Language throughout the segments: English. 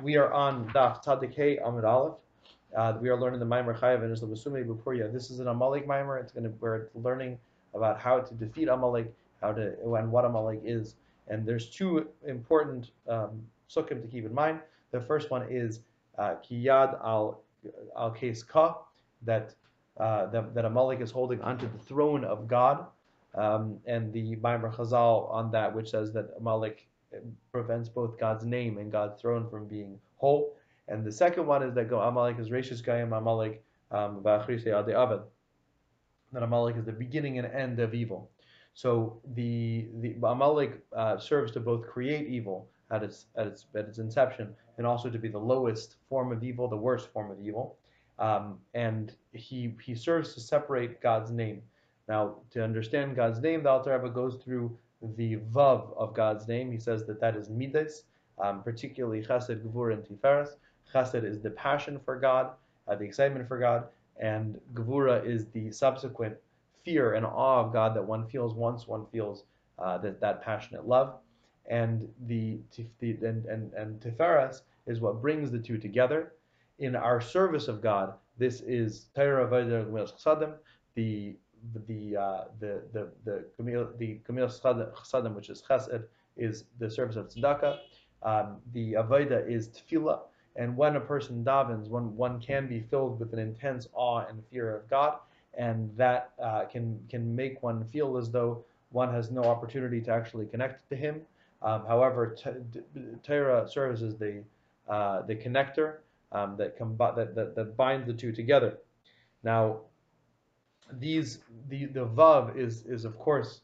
We are on Daf Tzaddik Amud Aleph. We are learning the Maimer Chayv and Lebesomei Bepurya. This is an Amalek Maimer. We're learning about how to defeat Amalek, and what Amalek is. And there's two important sukkim to keep in mind. The first one is Kiyad al Keseh, that Amalek is holding onto the throne of God, and the Maimer Chazal on that, which says that Amalek prevents both God's name and God's throne from being whole. And the second one is that Amalek is Rishis Gayim Amalek that Amalek is the beginning and end of evil. So the Amalek serves to both create evil at its inception, and also to be the lowest form of evil, the worst form of evil. And he serves to separate God's name. Now, to understand God's name, the Alter Rebbe goes through the vav of God's name. He says that is midas, particularly chesed, gvura, and tiferes. Chesed is the passion for God, the excitement for God, and gvura is the subsequent fear and awe of God that one feels once one feels that passionate love. And tiferes is what brings the two together. In our service of God, this is Torah Ohr, the Gemilas Chasadim, which is Chesed, is the service of tzedakah. The avodah is tefillah, and when a person davens, one can be filled with an intense awe and fear of God, and that can make one feel as though one has no opportunity to actually connect to Him. However, Torah serves as the connector that binds the two together. Now, the vav is of course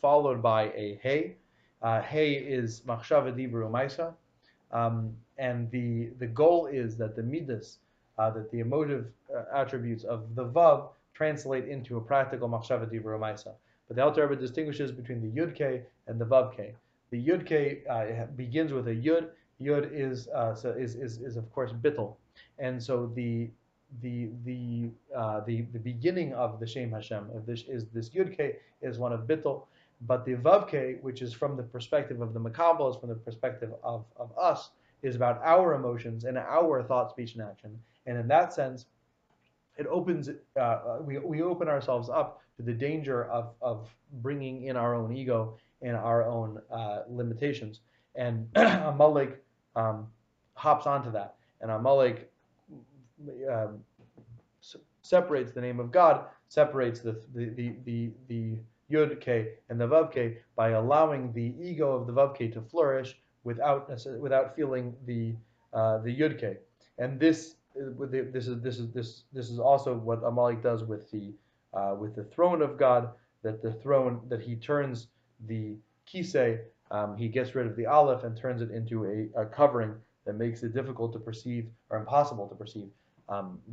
followed by a hey. Hey is machshava dibur u'maisa, and the goal is that the midas, that the emotive attributes of the vav translate into a practical machshava dibur u'maisa. But the Alter Rebbe distinguishes between the yud k and the vav k. The yud k begins with a yud. Yud is of course bittul, and so the beginning of the Shem Hashem of this Yud K is one of bittul, but the Vav K, which is from the perspective of the makabel, is from the perspective of us, is about our emotions and our thought, speech, and action. And in that sense, it opens. We open ourselves up to the danger of bringing in our own ego and our own limitations. And Amalek hops onto that, and Amalek separates the name of God, separates the Yud K and the Vav K by allowing the ego of the Vav K to flourish without feeling the Yud K. And this is also what Amalek does with the throne of God. That he turns the kisei, he gets rid of the aleph and turns it into a covering that makes it difficult to perceive or impossible to perceive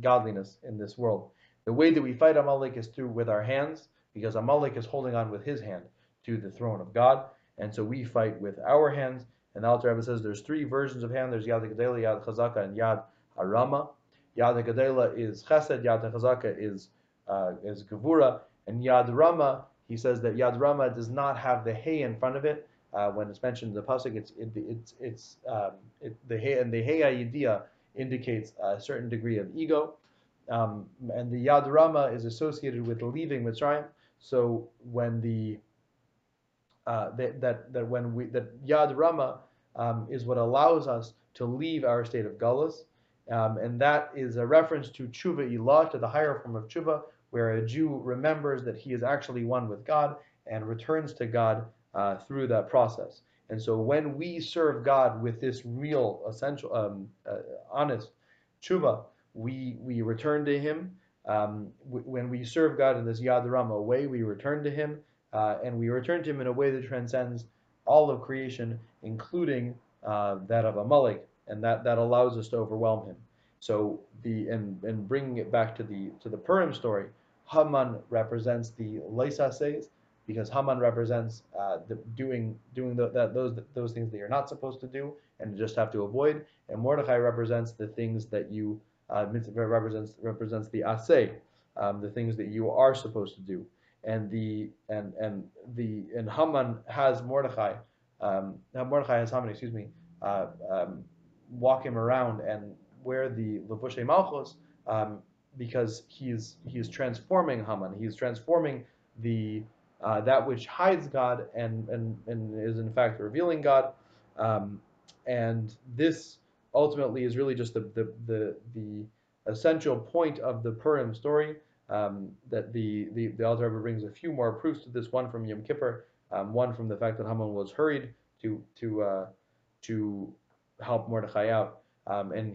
godliness in this world. The way that we fight Amalek is with our hands, because Amalek is holding on with his hand to the throne of God, and so we fight with our hands. And the Alter Rebbe says there's three versions of hand. There's Yad HaGedela, Yad Chazaka, and Yad HaRama. Yad HaGedela is Chesed, Yad HaChazaka is Gevura, and Yad Rama, he says that Yad Rama does not have the hey in front of it. When it's mentioned in the pasuk, the hey, and the hey idea indicates a certain degree of ego, and the Yad Rama is associated with leaving Mitzrayim. So when Yad Rama is what allows us to leave our state of galus, and that is a reference to tshuva ilah, to the higher form of tshuva, where a Jew remembers that he is actually one with God and returns to God through that process. And so when we serve God with this real, essential, honest tshuva, we return to Him. When we serve God in this Yad Rama way, we return to Him, and we return to Him in a way that transcends all of creation, including that of Amalek, and that allows us to overwhelm him. So and bringing it back to the Purim story, Haman represents the leisases, because Haman represents doing those things that you're not supposed to do and just have to avoid, and Mordechai represents the things that you represents the aseh, the things that you are supposed to do, and Haman has Mordechai. Mordechai has Haman, walk him around and wear the levushay malchus, because he's transforming Haman. He's transforming the that which hides God and is in fact revealing God, and this ultimately is really just the essential point of the Purim story. That the Alter Rebbe brings a few more proofs to this. One from Yom Kippur, one from the fact that Haman was hurried to help Mordechai out, and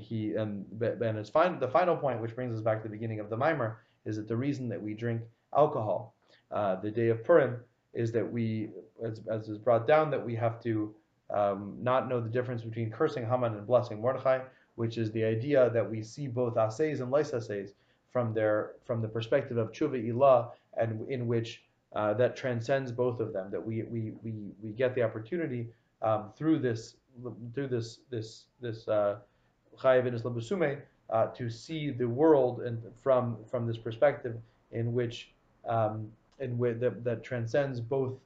the final point, which brings us back to the beginning of the Mimer, is that the reason that we drink alcohol the day of Purim is that we, as is brought down, that we have to not know the difference between cursing Haman and blessing Mordechai, which is the idea that we see both aseis and leis aseis from the perspective of tshuva ilah, and in which that transcends both of them. That we get the opportunity through this chayv and lebesumei to see the world and from this perspective in which that transcends both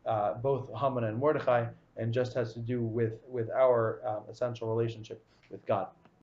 Haman and Mordechai, and just has to do with our essential relationship with God.